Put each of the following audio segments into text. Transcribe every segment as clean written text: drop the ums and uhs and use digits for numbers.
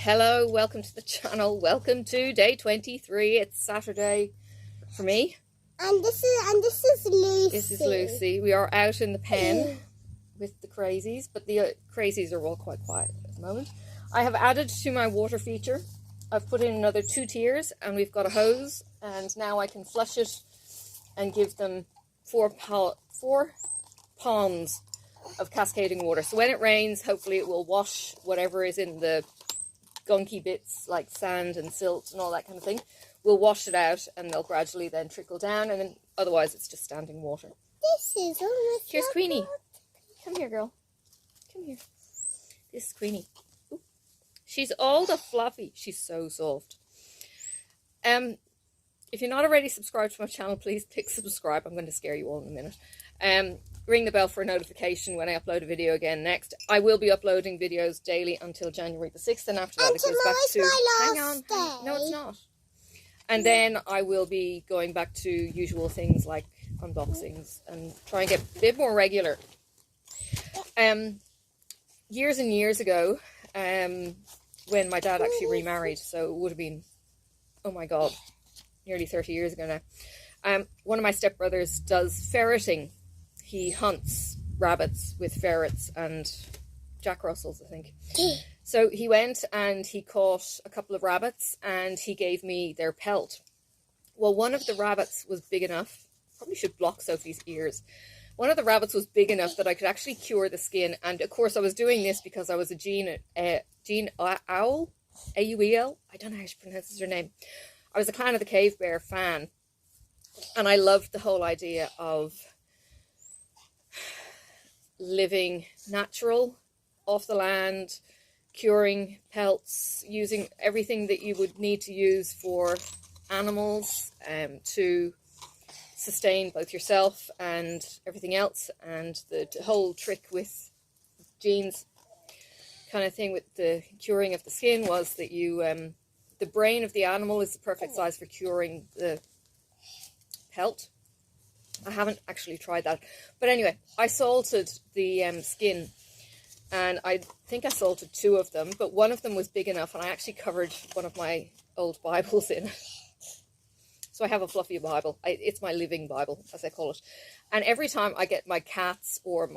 Hello, welcome to the channel. Welcome to day 23. It's Saturday for me. And this is Lucy. This is Lucy. We are out in the pen with the crazies, but the crazies are all quite quiet at the moment. I have added to my water feature. I've put in another 2 tiers and we've got a hose, and now I can flush it and give them 4 ponds of cascading water. So when it rains, hopefully it will wash whatever is in the gunky bits like sand and silt and all that kind of thing. We'll wash it out and they'll gradually then trickle down, and then otherwise it's just standing water. This is almost. Here's Queenie. Come here, girl. Come here. This is Queenie. Ooh. She's all the fluffy. She's so soft. If you're not already subscribed to my channel, please click subscribe. I'm going to scare you all in a minute. Ring the bell for a notification when I upload a video again next. I will be uploading videos daily until January the 6th, and after that it goes back to... Hang on. No, it's not. And then I will be going back to usual things like unboxings and try and get a bit more regular. Years and years ago, when my dad actually remarried, so it would have been, oh my god, nearly 30 years ago now. One of my stepbrothers does ferreting. He hunts rabbits with ferrets and Jack Russells, I think. So he went and he caught a couple of rabbits and he gave me their pelt. Well, one of the rabbits was big enough, probably should block Sophie's ears. One of the rabbits was big enough that I could actually cure the skin. And of course I was doing this because I was a Jean Owl, A-U-E-L, I don't know how she pronounces her name. I was a Clan of the Cave Bear fan, and I loved the whole idea of living natural, off the land, curing pelts, using everything that you would need to use for animals to sustain both yourself and everything else. And the whole trick with Jean's kind of thing with the curing of the skin was that you the brain of the animal is the perfect size for curing the pelt. I haven't actually tried that. But anyway, I salted the skin, and I think I salted 2 of them, but one of them was big enough, and I actually covered one of my old Bibles in it. So I have a fluffy Bible. It's my living Bible, as I call it. And every time I get my cats or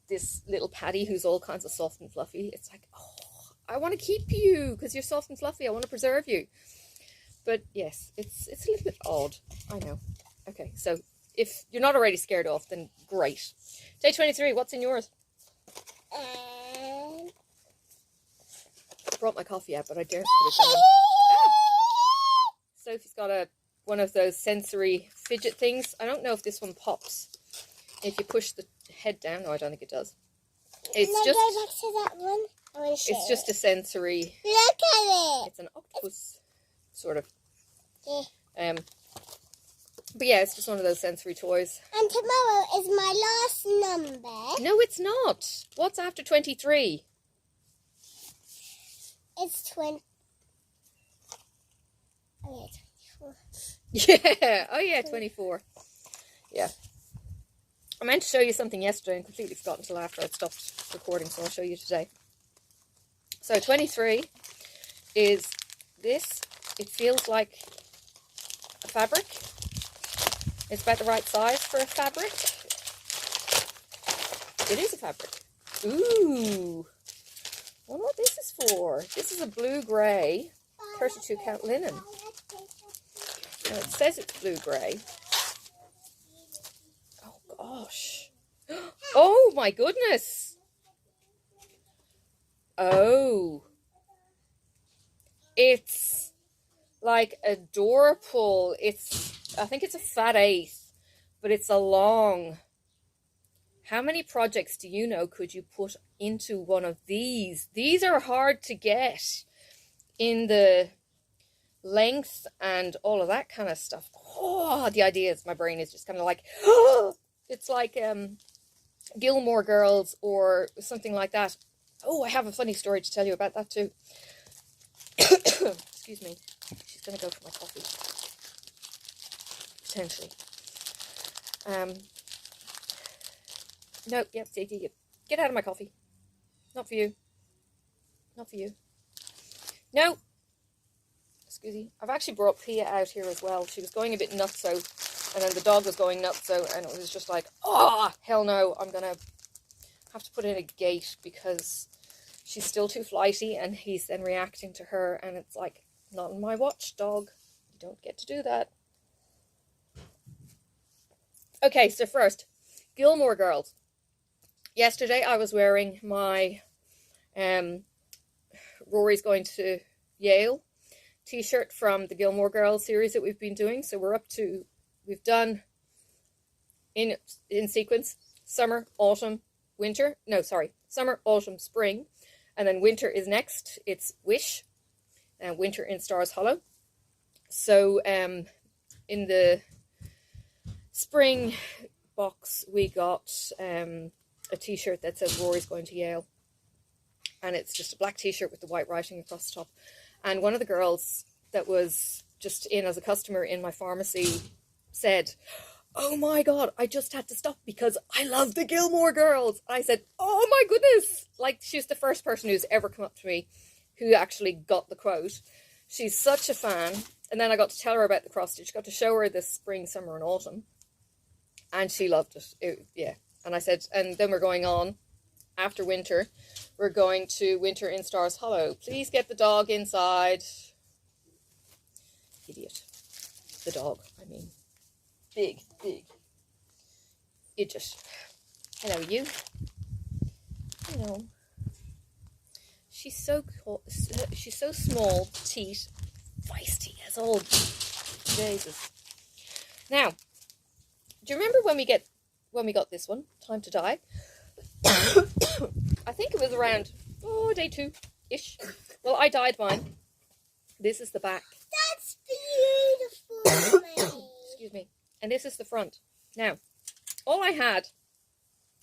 this little Paddy who's all kinds of soft and fluffy, it's like, oh, I want to keep you because you're soft and fluffy. I want to preserve you. But yes, it's a little bit odd. I know. Okay, so if you're not already scared off, then great. Day 23, what's in yours? I brought my coffee out, but I daren't put it down. Ah! Sophie's got one of those sensory fidget things. I don't know if this one pops if you push the head down. No, I don't think it does. It's just go back to that one. It's just a sensory. Look at it. It's an octopus, sort of. Yeah. But yeah, it's just one of those sensory toys. And tomorrow is my last number. No, it's not. What's after 23? It's 20. Oh yeah, 24. Yeah. Oh yeah, 24. Yeah. I meant to show you something yesterday and completely forgot until after I'd stopped recording, so I'll show you today. So 23 is this. It feels like a fabric. It's about the right size for a fabric. It is a fabric. Ooh. I wonder what this is for. This is a blue-grey 32 count linen. Now it says it's blue-grey. Oh gosh. Oh my goodness. Oh. It's like a door pull. I think it's a fat 8th, but it's a long. How many projects do you know could you put into one of these? These are hard to get in the length and all of that kind of stuff. Oh, the ideas. My brain is just kind of like, oh, it's like Gilmore Girls or something like that. Oh, I have a funny story to tell you about that too. Excuse me. She's going to go for my coffee. Potentially. No, yep, get out of my coffee. Not for you. Not for you. No. Excuse me. I've actually brought Pia out here as well. She was going a bit nutso, and then the dog was going nutso, and it was just like, oh, hell no, I'm going to have to put in a gate because she's still too flighty, and he's then reacting to her, and it's like, not on my watch, dog. You don't get to do that. Okay, so first, Gilmore Girls. Yesterday I was wearing my Rory's Going to Yale t-shirt from the Gilmore Girls series that we've been doing. So we've done in sequence summer, autumn, winter. No, sorry, summer, autumn, spring. And then winter is next. It's Wish. And winter in Stars Hollow. So in the spring box we got a t-shirt that says Rory's Going to Yale, and it's just a black t-shirt with the white writing across the top. And one of the girls that was just in as a customer in my pharmacy said, oh my god, I just had to stop because I love the Gilmore Girls. I said, oh my goodness, like she's the first person who's ever come up to me who actually got the quote. She's such a fan. And then I got to tell her about the cross stitch, got to show her this spring, summer and autumn, and she loved it. Yeah. And I said, and then we're going on after winter. We're going to winter in Stars Hollow. Please get the dog inside. Idiot. The dog, I mean. Big. It just, hello you. Hello. She's so small, petite, feisty as all Jesus. Now, do you remember when we got this one, Time to Die? I think it was around day 2-ish. Well, I dyed mine. This is the back. That's beautiful. Excuse me. And this is the front. Now, all I had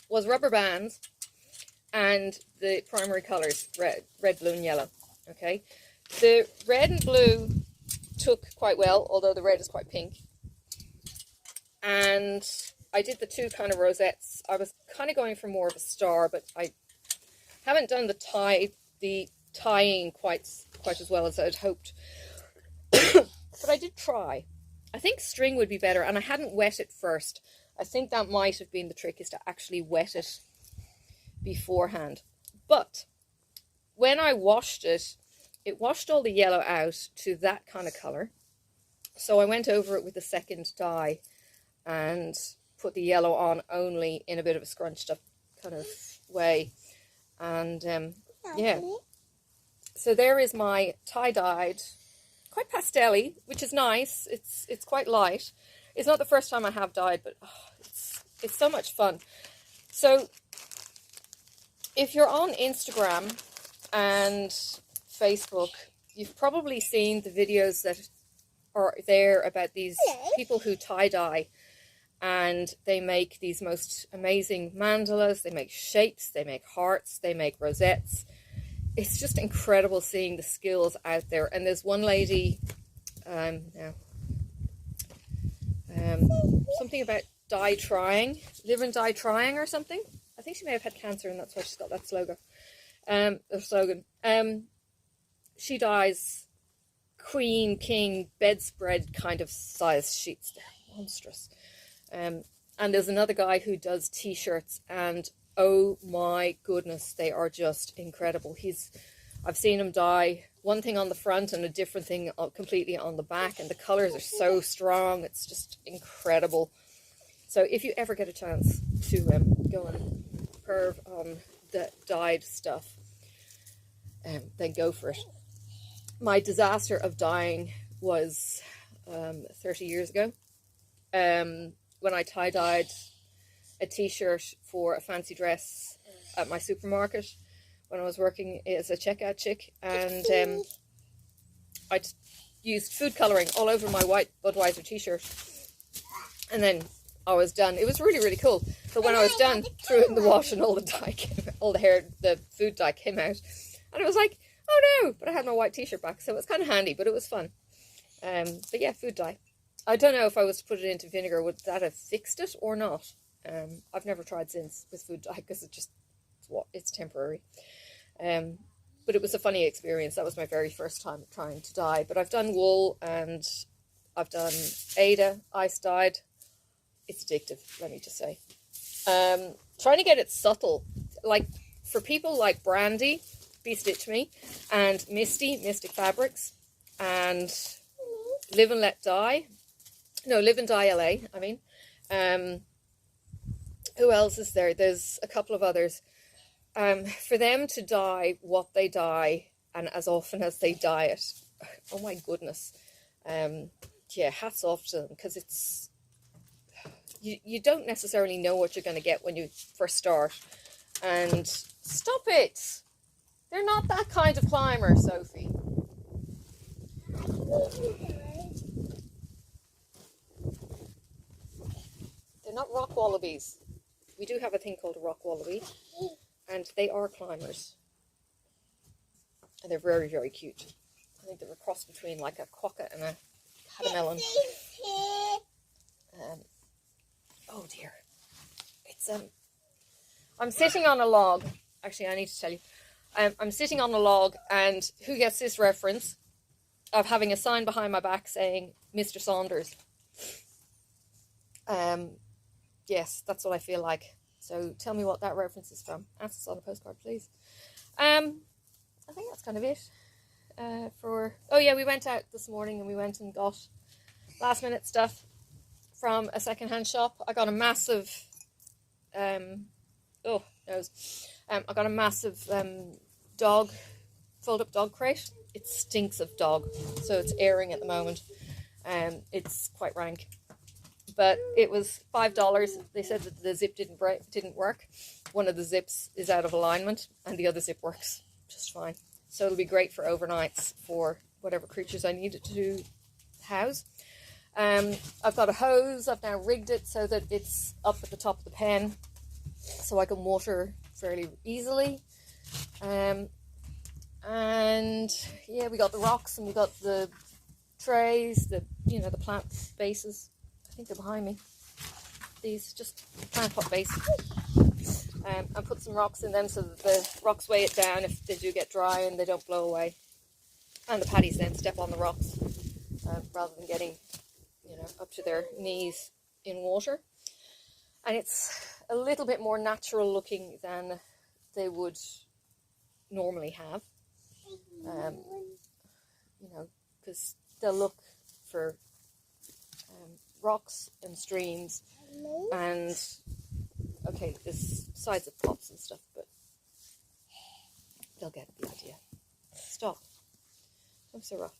was rubber bands and the primary colours, red, blue and yellow. Okay. The red and blue took quite well, although the red is quite pink. And I did the 2 kind of rosettes. I was kind of going for more of a star, but I haven't done the tying quite as well as I'd hoped. But I did try. I think string would be better, and I hadn't wet it first. I think that might have been the trick, is to actually wet it beforehand. But when I washed it, it washed all the yellow out to that kind of colour. So I went over it with the second dye and put the yellow on only in a bit of a scrunched up kind of way. And yeah. So there is my tie-dyed, quite pastel-y, which is nice. It's quite light. It's not the first time I have dyed, but it's so much fun. So if you're on Instagram and Facebook, you've probably seen the videos that are there about these people who tie-dye, and they make these most amazing mandalas, they make shapes, they make hearts, they make rosettes. It's just incredible seeing the skills out there. And there's one lady, something about die trying, live and die trying or something. I think she may have had cancer and that's why she's got that slogan. She dyes queen, king, bedspread kind of size sheets. They're monstrous. And there's another guy who does t-shirts, and oh my goodness, they are just incredible. I've seen him dye one thing on the front and a different thing completely on the back, and the colors are so strong. It's just incredible. So if you ever get a chance to go and perv on the dyed stuff, then go for it. My disaster of dyeing was 30 years ago, when I tie-dyed a t-shirt for a fancy dress at my supermarket when I was working as a checkout chick, and I used food colouring all over my white Budweiser t-shirt, and then I was done. It was really, really cool. But when I was done, threw it in the wash and all the dye the food dye came out, and it was like, oh no, but I had my white t-shirt back, so it was kind of handy, but it was fun. But yeah, food dye. I don't know if I was to put it into vinegar, would that have fixed it or not? I've never tried since with food dye because it's temporary. But but it was a funny experience. That was my very first time trying to dye. But I've done wool and I've done Ada, ice dyed. It's addictive, let me just say. Trying to get it subtle. Like, for people like Brandy, Stitch Me, and Misty, Mystic Fabrics, and Live and Let Dye. No, Live and Dye LA, I mean. Who else is there? There's a couple of others. For them to dye what they dye and as often as they dye it, oh my goodness. Yeah, hats off to them, because it's, you don't necessarily know what you're going to get when you first start. And stop it! They're not that kind of climber, Sophie. They're not rock wallabies. We do have a thing called a rock wallaby, and they are climbers. And they're very, very cute. I think they're a cross between like a quokka and a catamelon. Oh dear. It's I'm sitting on a log. Actually, I need to tell you. I'm sitting on a log, and who gets this reference of having a sign behind my back saying Mr. Saunders? Yes, that's what I feel like. So tell me what that reference is from. Ask us on a postcard, please. I think that's kind of it. Oh yeah, we went out this morning and we went and got last minute stuff from a secondhand shop. I got a massive I got a massive fold up dog crate. It stinks of dog, so it's airing at the moment. It's quite rank, but it was $5. They said that the zip didn't work. One of the zips is out of alignment and the other zip works just fine. So it'll be great for overnights for whatever creatures I need it to house. I've got a hose. I've now rigged it so that it's up at the top of the pen, so I can water fairly easily. And yeah, we got the rocks and we got the trays, the plant bases. I think they're behind me. These just plant pot base. And put some rocks in them so that the rocks weigh it down if they do get dry and they don't blow away. And the paddies then step on the rocks rather than getting up to their knees in water. And it's a little bit more natural looking than they would normally have. Because they'll look for rocks and streams and okay, there's sides of pots and stuff, but they'll get the idea. Stop. I'm so rough.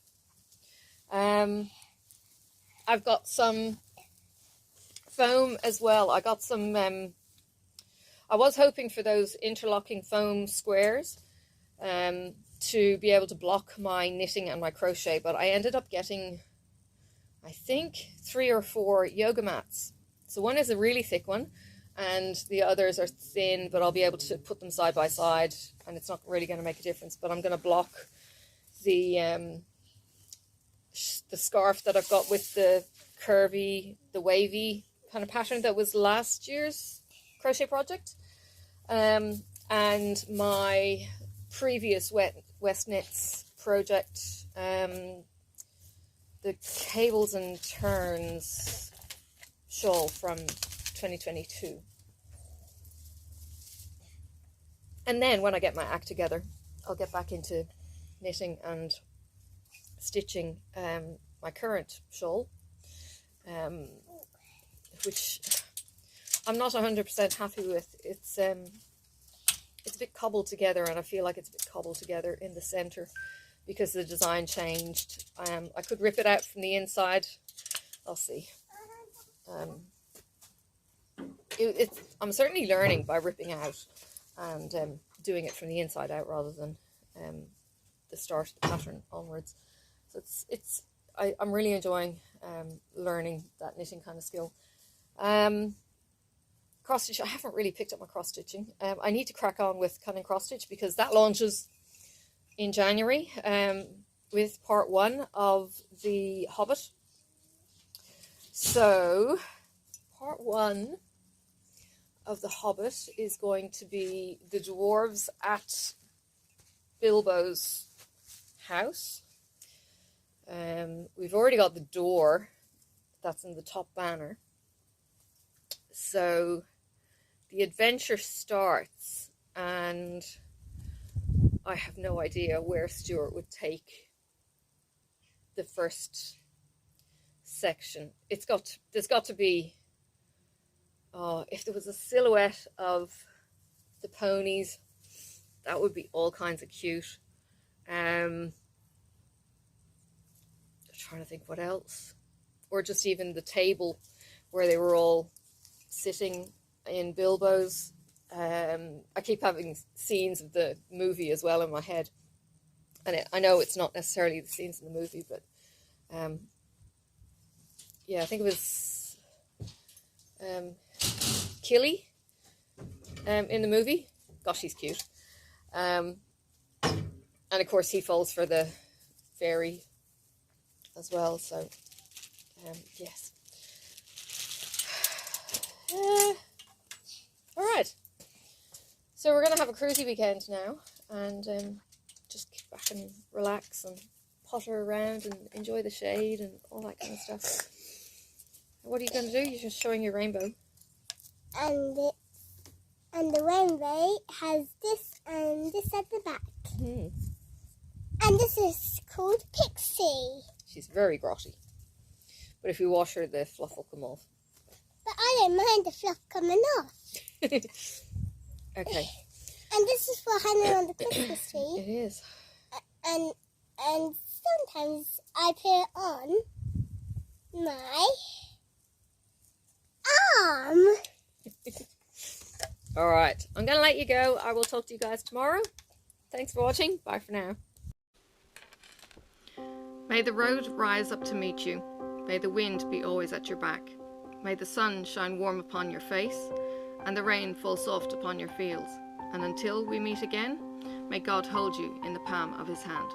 I've got some foam as well. I got some, I was hoping for those interlocking foam squares to be able to block my knitting and my crochet, but I ended up getting, I think, 3 or 4 yoga mats. So one is a really thick one, and the others are thin, but I'll be able to put them side by side, and it's not really going to make a difference. But I'm going to block the scarf that I've got with the curvy, the wavy kind of pattern that was last year's crochet project. And my previous West Knits project, the Cables and Turns shawl from 2022. And then when I get my act together, I'll get back into knitting and stitching my current shawl, which I'm not 100% happy with. It's a bit cobbled together, and I feel like it's a bit cobbled together in the center because the design changed. I could rip it out from the inside. I'll see. I'm certainly learning by ripping out and doing it from the inside out rather than the start of the pattern onwards. So I'm really enjoying learning that knitting kind of skill. Cross stitch, I haven't really picked up my cross stitching. I need to crack on with cutting cross stitch because that launches in January with part 1 of The Hobbit. So part 1 of The Hobbit is going to be the dwarves at Bilbo's house. We've already got the door that's in the top banner. So the adventure starts, and I have no idea where Stuart would take the first section. There's got to be, if there was a silhouette of the ponies, that would be all kinds of cute. I'm trying to think what else. Or just even the table where they were all sitting in Bilbo's. I keep having scenes of the movie as well in my head. And I know it's not necessarily the scenes in the movie, but yeah, I think it was Killy in the movie. Gosh, he's cute. And of course he falls for the fairy as well, so yes. All right, so we're gonna have a cruisy weekend now, and just kick back and relax and potter around and enjoy the shade and all that kind of stuff. What are you going to do? You're just showing your rainbow. And the rainbow has this and this at the back. Mm. And this is called Pixie. She's very grotty. But if we wash her, the fluff will come off. But I don't mind the fluff coming off. Okay. And this is for hanging on the Christmas tree. It is. And sometimes I put it on my arm. All right. I'm going to let you go. I will talk to you guys tomorrow. Thanks for watching. Bye for now. May the road rise up to meet you. May the wind be always at your back. May the sun shine warm upon your face, and the rain fall soft upon your fields. And until we meet again, may God hold you in the palm of his hand.